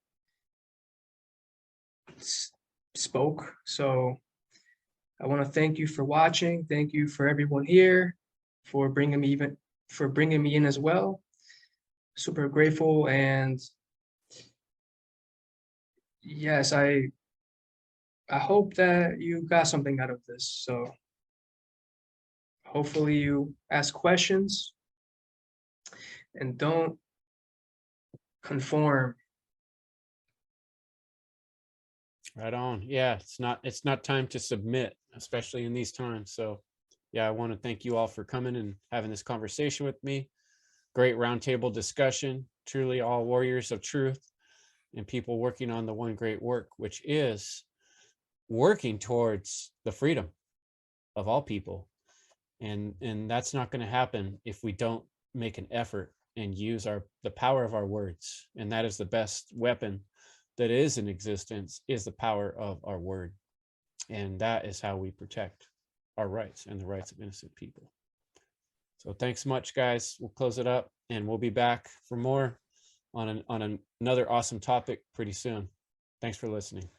[SPEAKER 4] spoke. So I want to thank you for watching. Thank you for everyone here for bringing me in as well. Super grateful. And yes, I hope that you got something out of this. So hopefully you ask questions and don't conform.
[SPEAKER 1] Right on. Yeah, it's not time to submit, especially in these times. So yeah, I want to thank you all for coming and having this conversation with me. Great roundtable discussion. Truly all warriors of truth and people working on the one great work, which is working towards the freedom of all people. And that's not going to happen if we don't make an effort and use the power of our words. And that is the best weapon that is in existence, is the power of our word. And that is how we protect our rights and the rights of innocent people. So thanks much, guys. We'll close it up, and we'll be back for more on another awesome topic pretty soon. Thanks for listening.